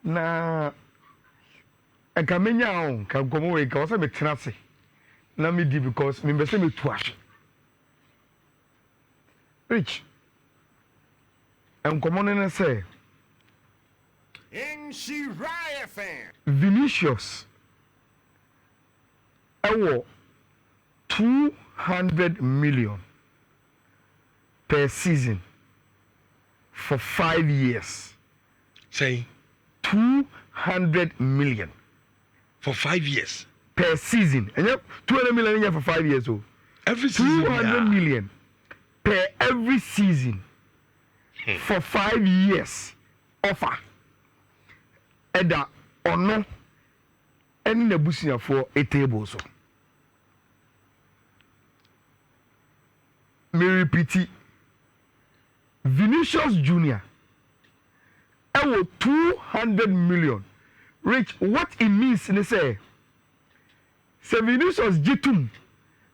na enkamenya on ka gomo we ka o se metena se na me di because me mbese me tuash rich enkomo ne say in she riot fan Vinicius ewo 200 million per season for 5 years. Say 200 million for 5 years per season. And yep, 200 million for 5 years. So every season 200 million per every season for 5 years. Offer. Eda ono any nebusia for a table so. Me repeat. Vinicius Jr. Ewo 200 million. Rich, what it means in say Vinicius Jitum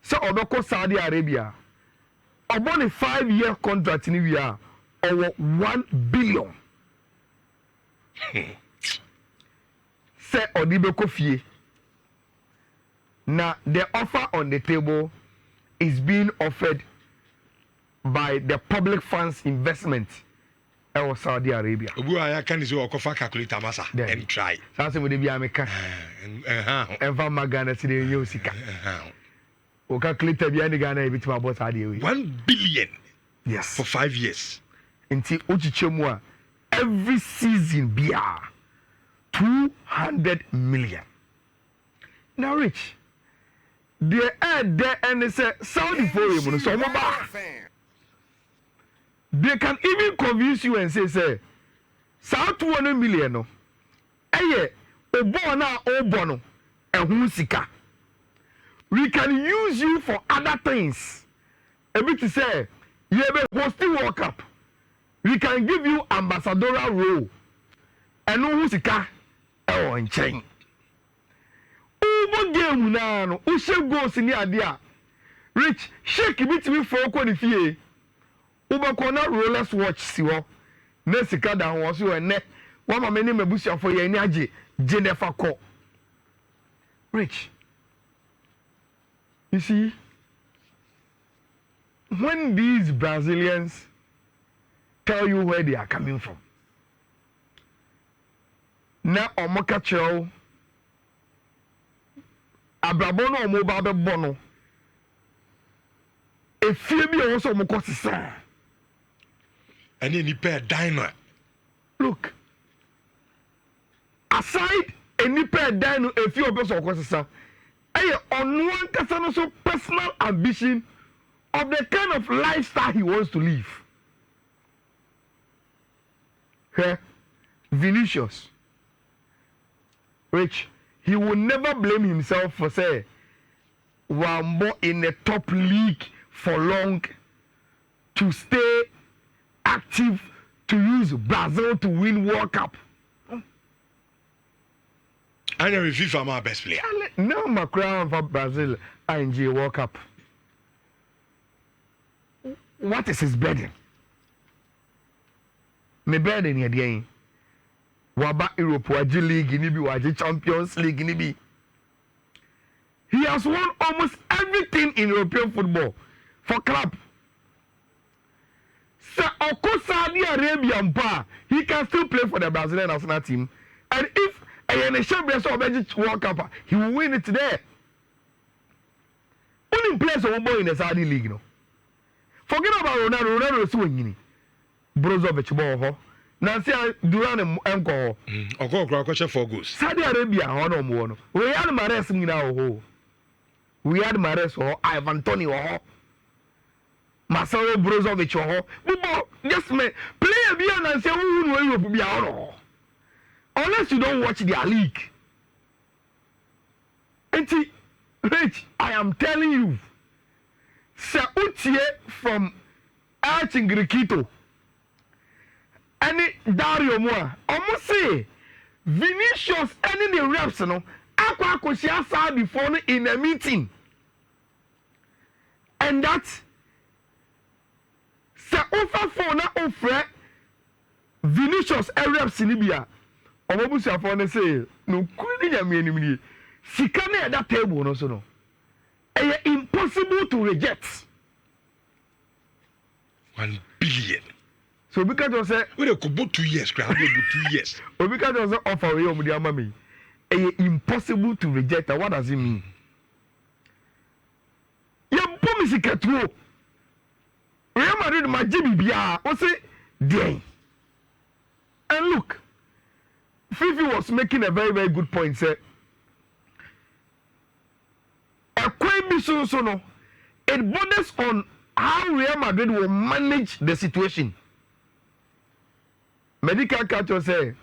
so obeko Saudi Arabia. About a 5-year contract in we are over 1 billion. Say odibeko fie. Now the offer on the table is being offered by the public funds investment of Saudi Arabia. Obu aya kan is o kofa calculator masa and try. Sanse we dey bi ameka. Eva magana ti dey yo sika. O calculator bi ani Ghana e bitima about Saudi Arabia. 1 billion. Yes. For 5 years. Nti ochichemu a every season bia 200 million. Now rich. They add there and say Saudi for you so they can even convince you and say South 200 million no eye obo na obo no ehun sika we can use you for other things a bit to say you be hosting World Cup we can give you ambassadorial role and no sika e won chen ubo game na no o she goals ni ade a rich shake bit me for ko ni fie ubakona rollers watch siwo na sika da ho so ene wa ma me ni mabusia for ye ni age Jennifer ko rich you see when these Brazilians tell you where they are coming from na omoka chero abrabo na omo ba be bono efie bi o so omoko sisa. And then he pay diner. Look, aside any pair dino a few of us of course, sir, on one person so personal ambition of the kind of lifestyle he wants to live. Here, Vinicius, Rich, he will never blame himself for say, Wambo in the top league for long to stay active to use Brazil to win World Cup. I know FIFA my best player. No, my crown for Brazil ING World Cup. What is his burden? My burden here, the Waba Europe, Waji League, Nibi, Waji Champions League, Nibi. He has won almost everything in European football for club. Saudi Arabian pa, he can still play for the Brazilian national team. And if a champion World Cup, he will win it there. Only plays one boy in the Saudi league, no. Forget about Ronaldo. Ronaldo is winning. Brozovic ball, Nancy Duran and Mko. Oko 4 goals. Saudi Arabia, no more. We had Mares now. We had Mares or Ivan Toni or Marcelo Brozovic or just me play a beer and say who will be out. Unless you don't watch their league. And Rich, I am telling you, Sautie from Archingriquito, any Dario Moa, almost say Vinicius any the reps, no, Aqua Koshia before in a meeting. And that's offer for na offer Vinicius reps in Libya Omobusiafo ne say no kuni nyame anim nie. Sika na that table no so no. It's impossible to reject. 1 billion. So because you say We could both 2 years, crowd 2 years. because you say offer we omu dia mama. It's impossible to reject. What does it mean? Ya bomi sika tuo. Real Madrid majibi bia. O say dey. And look, Fifi was making a very, very good point. Say, no, it borders on how Real Madrid will manage the situation. Medical culture say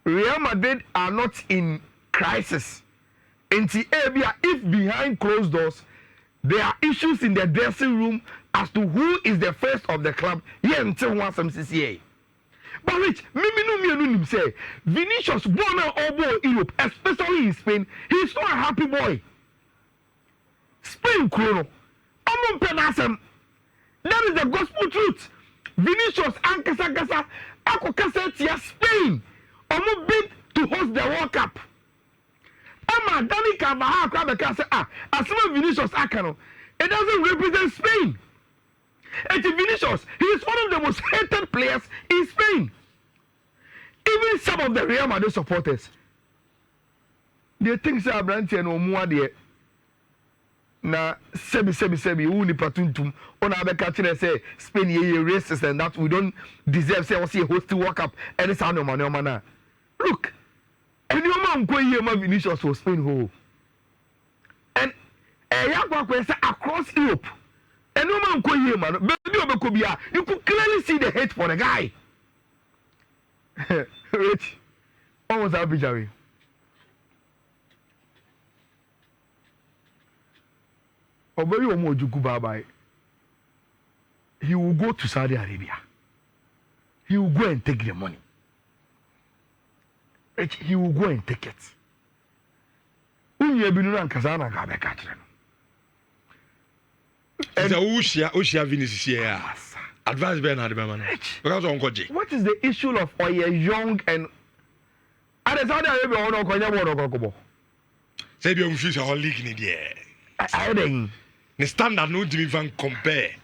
Real Madrid are not in crisis. If behind closed doors there are issues in the dressing room as to who is the first of the club, until one some CCA. But Rich, me say Vinicius born over Europe, especially in Spain, he's not a happy boy. Spain chrono. I'm penasem. That is the gospel truth. Vinicius ankasa ako kasa tia Spain. Omo bid to host the World Cup. Ama Dani Carvajal crab kasa asema Vinicius akano. It doesn't represent Spain. And Vinicius, he is one of the most hated players in Spain. Even some of the Real Madrid supporters, they think say Abranti and Omua de na sebi uni patuntum on abeka chine say Spain ye racist and that we don't deserve say we see a hosting World Cup and it's how no man. Look, any man go here ma Vinicius for Spain ho. And across Europe. And no man go here man, baby you could clearly see the hate for the guy. Rich, what was that Jerry? Obey Omojuku Bye. He will go to Saudi Arabia. He will go and take the money. Rich, he will go and take it. Unye binuna nkazana ngabe kachire. And Ushia Vini here. Advance Bernard Bemana. Because on Koji. What is the issue of Oye Young and the Saudi Arabia on Konya? Say you refuse a whole league in the air. I think the standard no to even compare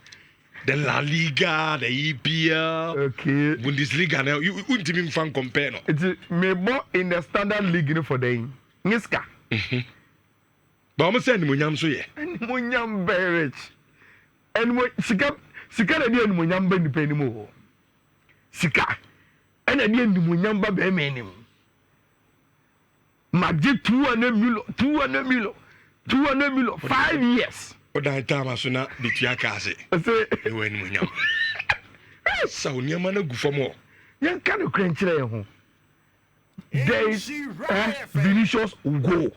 the La Liga, the EPL, okay, Bundesliga. Now you wouldn't even fan compare. No. It's more in the standard league for the Niska. But I'm saying Munyam so yeah. And Munyam very rich. And Sika na dia Munyam be ni mo. Sika. And dia ni Munyam ba be me nim. Magje 200 million 5 years. O da time aso na de tua ka ase. Say e wen Munyam. Sa onyama na gu famo. Yan kan o krenchire ye ho. There is Vinicius go.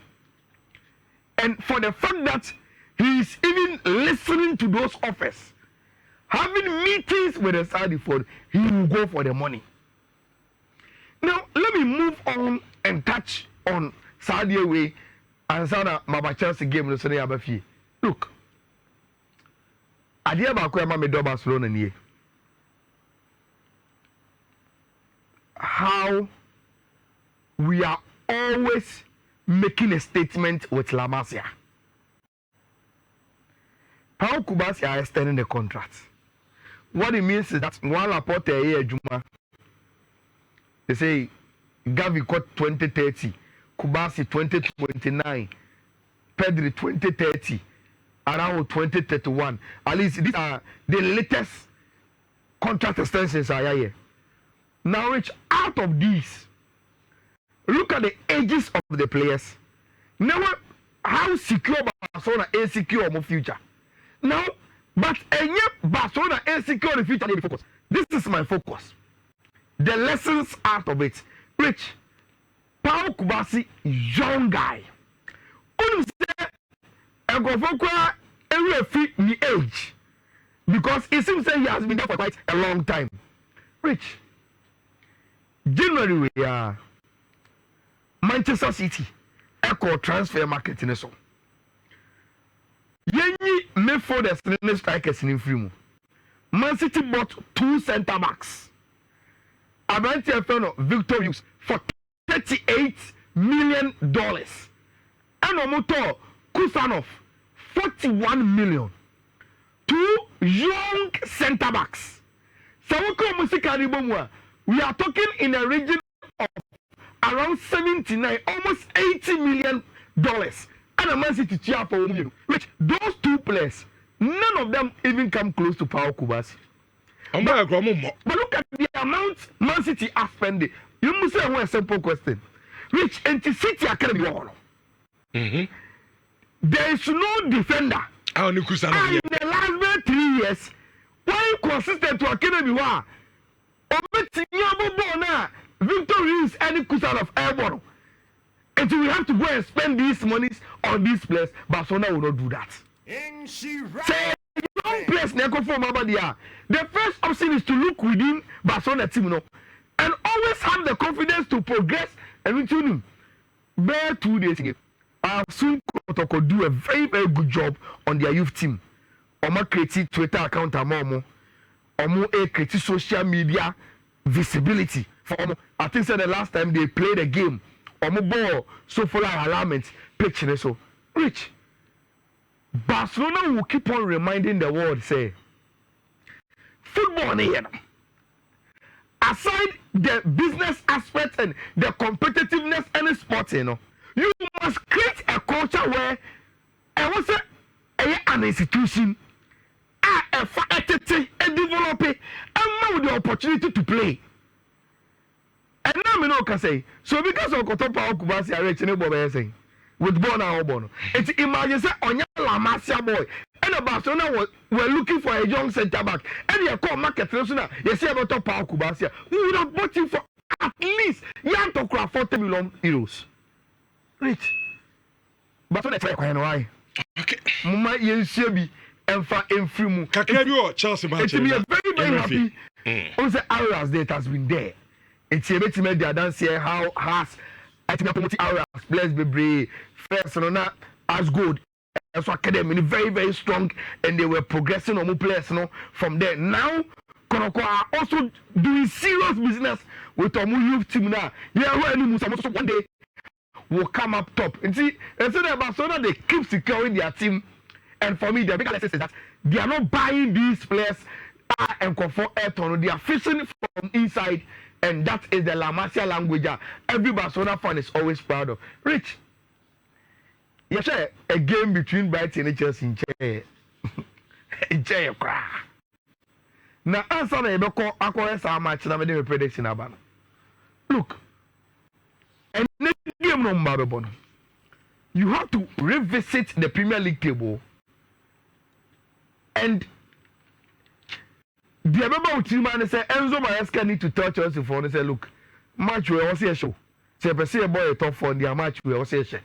And for the fact that he is even listening to those offers, having meetings with the Saudi for, he will go for the money. Now, let me move on and touch on Saudi away and Sana Maba Chelsea game no Sunday Abafi. Look, Adia Bakoyama me do Barcelona nie. How we are always making a statement with La Masia. How Kubasi are extending the contract. What it means is that one report a year Juma, they say Gavi got 2030, Kubasi 2029, Pedri 2030, around 2031. At least these are the latest contract extensions are here. Now, Rich, out of these, look at the ages of the players. Now, how secure Barcelona is secure of future. Now, but Barcelona is secure the future. Focus. This is my focus. The lessons out of it. Rich, Pau Kubasi, young guy. Only say, I go for every fit the age because it seems that he has been there for quite a long time. Rich, January we are. Manchester City echo transfer market in so. Yenyi midfielders and strikers in free. Man City bought 2 centre backs. Abranti Feno Victor Hughes for $38 million. And Omoto Kusanov $41 million. 2 young centre backs. So we are talking in a region of around 79, almost $80 million. And a Man City cheer for which those two players, none of them even come close to Paul Kubasi. But look at the amount Man City are spending. You must say one simple question. Which anti City are going to be there is no defender. In the last 3 years, why consistent to academy war? Victor Hughes and Kusanov airborne. And so we have to go and spend these monies on these players. Barcelona will not do that. Say, young players never form about the first option is to look within Barcelona team, and always have the confidence to progress and return. Bare 2 days ago, soon could do a very, very good job on their youth team. Omo create Twitter account Omo create social media visibility for Omo. I think so the last time they played a game, Omo ball so full of alignment picture so rich. Barcelona will keep on reminding the world say football here. Aside the business aspect and the competitiveness and sports, you must create a culture where an institution a develop it and with the opportunity to play. And now I can say so because of Kotopa Okubasi are reaching saying with Bona Obono. It's imagine say Onya La Masia boy and the Barcelona were looking for a young centre back and you call market you see about Topa Okubasi. We would have bought him for at least €40 million. Rich. But that's why. Okay. Mama Yensebi and for Enfrimu. Kakabio Chelsea match. It's be a very, very happy. Also, Auras date has been there. It's a bit media dance here how has promoting Auras players be brave. First, not as good. So academy very, very strong, and they were progressing on more players from there. Now, Konoko are also doing serious business with our youth team now. Yeah, one day will come up top. And see, instead of Barcelona, they keep securing their team. And for me, the big lesson is that they are not buying these players and comfort Ayrton. They are fishing from inside, and that is the La Masia language. Every Barcelona fan is always proud of. Rich, yes, a game between Brighton and Chelsea in chair. Now, answer me, because I call match. I'm doing a prediction about. Look, and next game no you have to revisit the Premier League table. And the member of team man say Enzo Maresca need to tell Chelsea for and say, look, match we also a show. Say per se boy top for their match we also a show.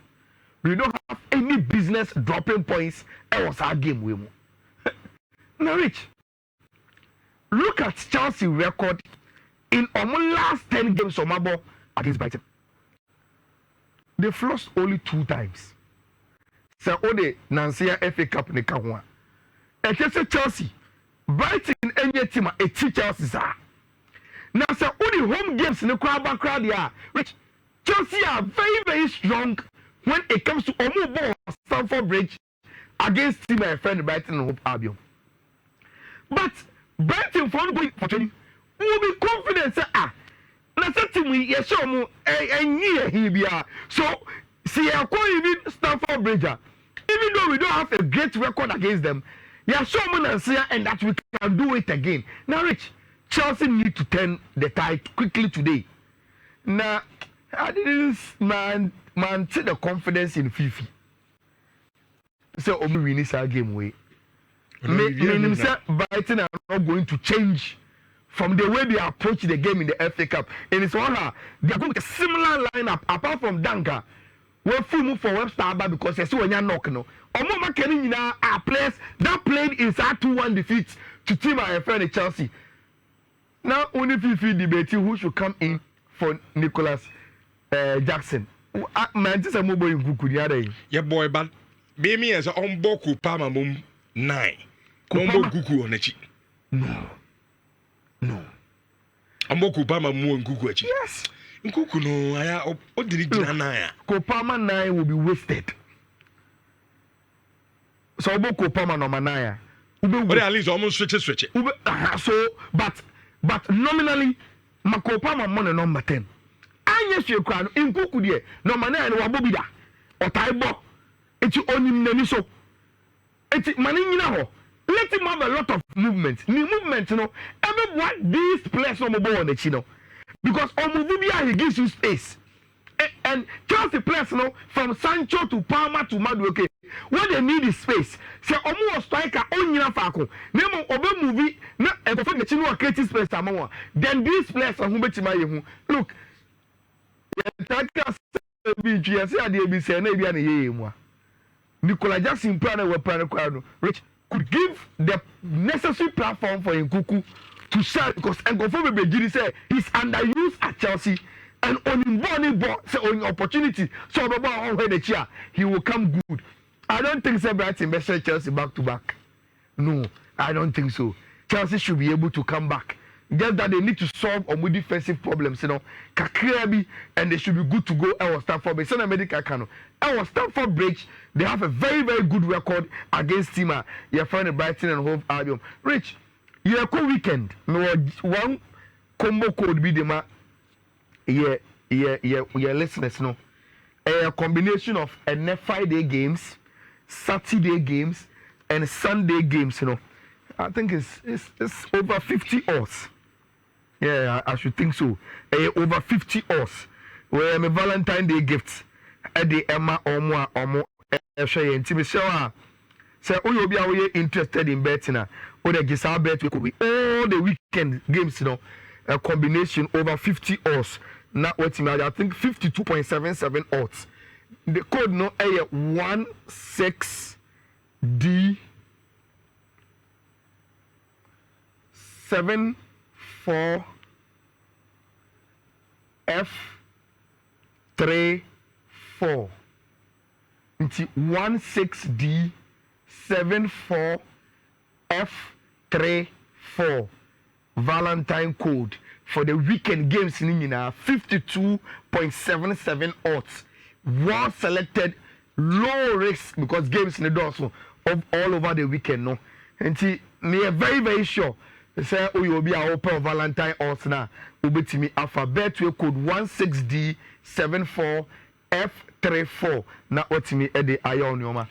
We don't have any business dropping points. It was our game we mo. Now Rich, look at Chelsea record in almost last 10 games of Mabo against Brighton. They've lost only 2 times. So only Nancy FA Cup ne kawa. And Chelsea, Brighton and your team a Chelsea. Now so only home games in the crowd yeah. Which Chelsea are very, very strong when it comes to Omo ball Stamford Bridge against team my friend Brighton and Hope Albion. But Brighton for going for training will be confident say na team we yes show mo enye here so see I call even Stamford Bridge even though we don't have a great record against them yeah show mo and that we can do it again. Now Rich, Chelsea need to turn the tide quickly today. Now I didn't man take the confidence in Fifi. So we win this game way. Meaning say Brighton are not going to change from the way they approach the game in the FA Cup. And it's one they are going with a similar lineup apart from Danka. We're full move for Webster because they see when you're knocking. Omoma Kenny are players that played inside 2-1 defeats to team our friend Chelsea. Now only Fifi debating who should come in for Nicholas Jackson. Man, this is a mobile in Kuku. Yeah, boy, but be me as a on boku Pama mum 9. Kuku on the cheek. No. Amoko Pama mu Nkunku achi. Yes. Nkunku no aya o diri gina na ya. Kopama 9 will be wasted. So obo Kopama number 9. But at least almost switch. So but nominally Makopama money number 10. Anya hwe kwa no Nkunku de number 9 no wabo bi da. Otaibo. Eti onim nani so. Eti mani nyina ho. Let him have a lot of movement. The movement, you know, every what these players on the ball on the chino. Because Omuvubia he gives you space. And Chelsea players, you know, from Sancho to Palmer to Madueke, what they need is space. So Omu striker on Yina Fako. Nemo Obe movie, na and for the chino creative space among. Then these players are who bet you. Look, Nicola Jackson plan we plan Rich could give the necessary platform for Nkunku to sell because Nkunku Bejiri say he's underused at Chelsea and on him ball say on opportunity so about the chair he will come good. I don't think so Brighton best Chelsea back to back. No, I don't think so. Chelsea should be able to come back. Just that they need to solve on defensive problems, you know. Kakrebi and they should be good to go. I was Stamford Bridge. America Kano. I was Stamford Bridge. They have a very, very good record against Tima. You're finding Brighton and Hove Albion. Rich, you're a cool weekend. No one combo code be the ma. Yeah, listeners, no. A combination of a Friday games, Saturday games, and Sunday games, you know. I think it's over 50 hours. Yeah, I should think so. Over 50 hours. Where my Valentine Day gifts at the Emma Omo share intimate say oh you be interested in betting or the Gisa bet we could be all the weekend games, you know. A combination over 50 hours. Not what I think 52.77 odds. The code no a 16D 74 F34 into 16D 74 F34 Valentine code for the weekend games in 52.77 odds. Well selected, low risk because games in the doors of all over the weekend. No, and me are very, very sure. Say oh you be a open Valentine odds now. Ubetimi alphabet we code 16D 74 F34 na otimi e de ayo nyoma.